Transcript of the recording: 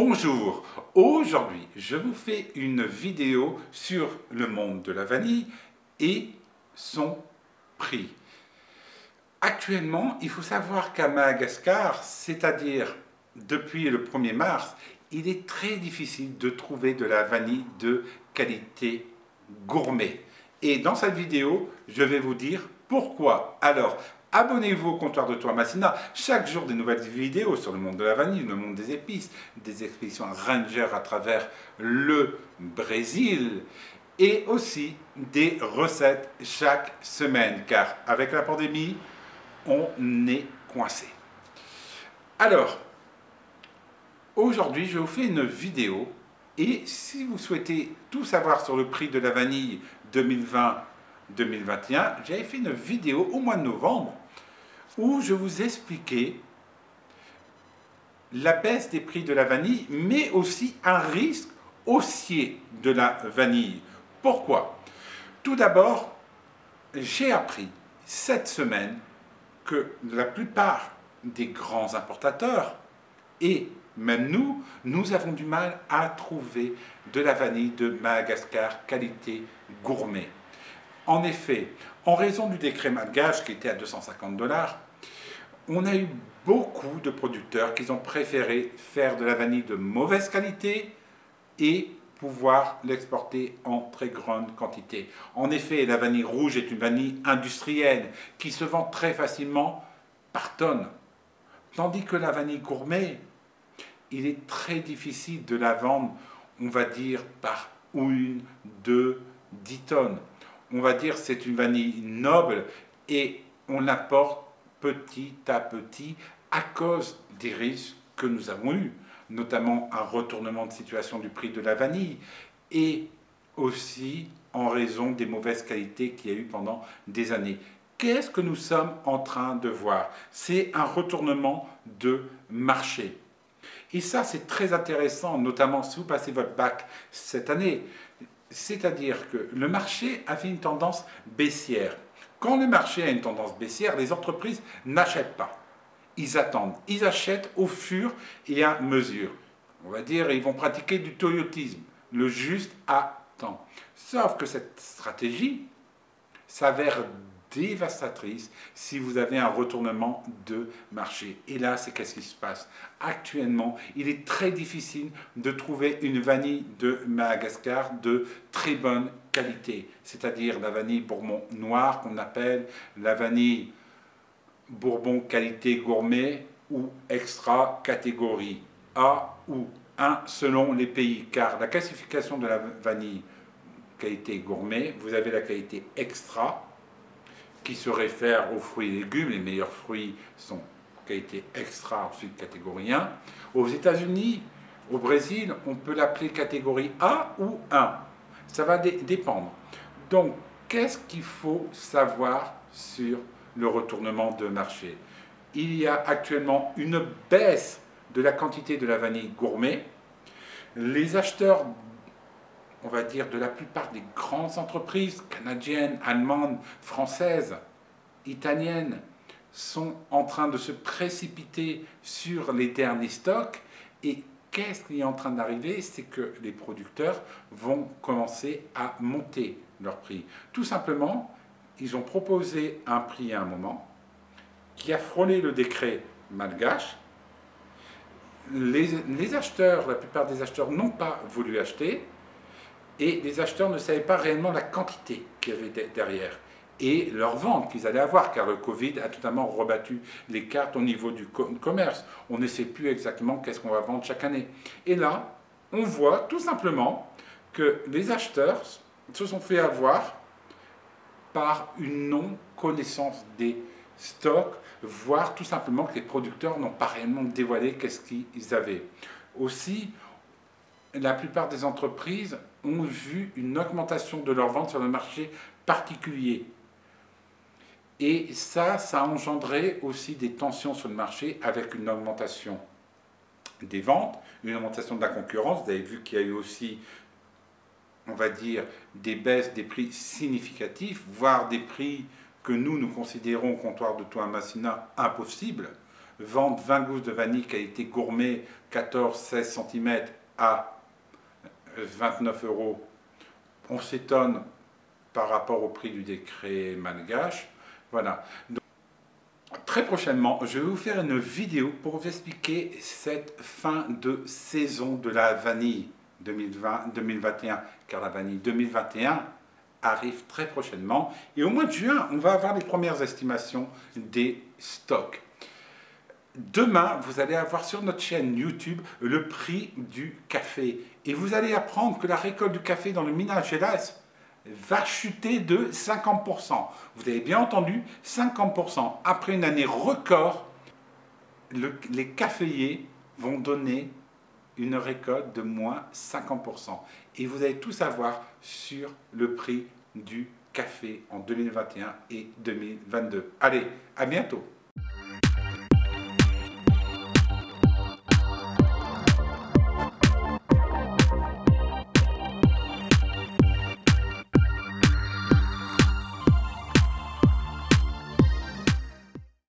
Bonjour, aujourd'hui je vous fais une vidéo sur le monde de la vanille et son prix. Actuellement, il faut savoir qu'à Madagascar, c'est-à-dire depuis le 1er mars, il est très difficile de trouver de la vanille de qualité gourmet. Et dans cette vidéo, je vais vous dire pourquoi. Alors, abonnez-vous au comptoir de Toamasina. Chaque jour, des nouvelles vidéos sur le monde de la vanille, le monde des épices, des expéditions ranger à travers le Brésil et aussi des recettes chaque semaine. Car avec la pandémie, on est coincé. Alors, aujourd'hui, je vous fais une vidéo et si vous souhaitez tout savoir sur le prix de la vanille 2020-2021, j'avais fait une vidéo au mois de novembre où je vous expliquais la baisse des prix de la vanille, mais aussi un risque haussier de la vanille. Pourquoi? Tout d'abord, j'ai appris cette semaine que la plupart des grands importateurs et même nous avons du mal à trouver de la vanille de Madagascar qualité gourmet. En effet, en raison du décret malgache qui était à 250 $, on a eu beaucoup de producteurs qui ont préféré faire de la vanille de mauvaise qualité et pouvoir l'exporter en très grande quantité. En effet, la vanille rouge est une vanille industrielle qui se vend très facilement par tonne. Tandis que la vanille gourmet, il est très difficile de la vendre, on va dire, par 1, 2, 10 tonnes. On va dire que c'est une vanille noble et on l'apporte petit à petit à cause des risques que nous avons eus, notamment un retournement de situation du prix de la vanille et aussi en raison des mauvaises qualités qu'il y a eu pendant des années. Qu'est-ce que nous sommes en train de voir? C'est un retournement de marché. Et ça, c'est très intéressant, notamment si vous passez votre bac cette année. C'est-à-dire que le marché avait une tendance baissière. Quand le marché a une tendance baissière, les entreprises n'achètent pas. Ils attendent. Ils achètent au fur et à mesure. On va dire, ils vont pratiquer du toyotisme, le juste à temps. Sauf que cette stratégie s'avère dévastatrice si vous avez un retournement de marché. Et là, c'est qu'est-ce qui se passe? Actuellement, il est très difficile de trouver une vanille de Madagascar de très bonne qualité, c'est-à-dire la vanille Bourbon noire qu'on appelle la vanille Bourbon qualité gourmet ou extra catégorie A ou 1 selon les pays, car la classification de la vanille qualité gourmet, vous avez la qualité extra qui se réfère aux fruits et légumes. Les meilleurs fruits sont qualité extra, ensuite catégorie 1. Aux États-Unis, au Brésil, on peut l'appeler catégorie A ou 1. Ça va dépendre. Donc, qu'est-ce qu'il faut savoir sur le retournement de marché? Il y a actuellement une baisse de la quantité de la vanille gourmet. Les acheteurs, on va dire, de la plupart des grandes entreprises canadiennes, allemandes, françaises, italiennes, sont en train de se précipiter sur les derniers stocks. Et qu'est-ce qui est en train d'arriver? C'est que les producteurs vont commencer à monter leur prix. Tout simplement, ils ont proposé un prix à un moment qui a frôlé le décret malgache. Les acheteurs, la plupart des acheteurs n'ont pas voulu acheter. Et les acheteurs ne savaient pas réellement la quantité qu'il y avait derrière et leur vente qu'ils allaient avoir, car le Covid a totalement rebattu les cartes au niveau du commerce. On ne sait plus exactement qu'est-ce qu'on va vendre chaque année. Et là, on voit tout simplement que les acheteurs se sont fait avoir par une non-connaissance des stocks, voire tout simplement que les producteurs n'ont pas réellement dévoilé qu'est-ce qu'ils avaient. Aussi, la plupart des entreprises ont vu une augmentation de leurs ventes sur le marché particulier. Et ça a engendré aussi des tensions sur le marché avec une augmentation des ventes, une augmentation de la concurrence. Vous avez vu qu'il y a eu aussi, on va dire, des baisses des prix significatifs, voire des prix que nous considérons au comptoir de Toamasina impossibles. vendre 20 gousses de vanille qualité gourmet 14-16 cm à 29 €. On s'étonne par rapport au prix du décret malgache. Voilà. Donc, très prochainement, je vais vous faire une vidéo pour vous expliquer cette fin de saison de la vanille 2020-2021, car la vanille 2021 arrive très prochainement. Et au mois de juin, on va avoir les premières estimations des stocks. Demain, vous allez avoir sur notre chaîne YouTube le prix du café. Et vous allez apprendre que la récolte du café dans le Minas Gerais va chuter de 50%. Vous avez bien entendu, 50%. Après une année record, les caféiers vont donner une récolte de moins 50%. Et vous allez tout savoir sur le prix du café en 2021 et 2022. Allez, à bientôt.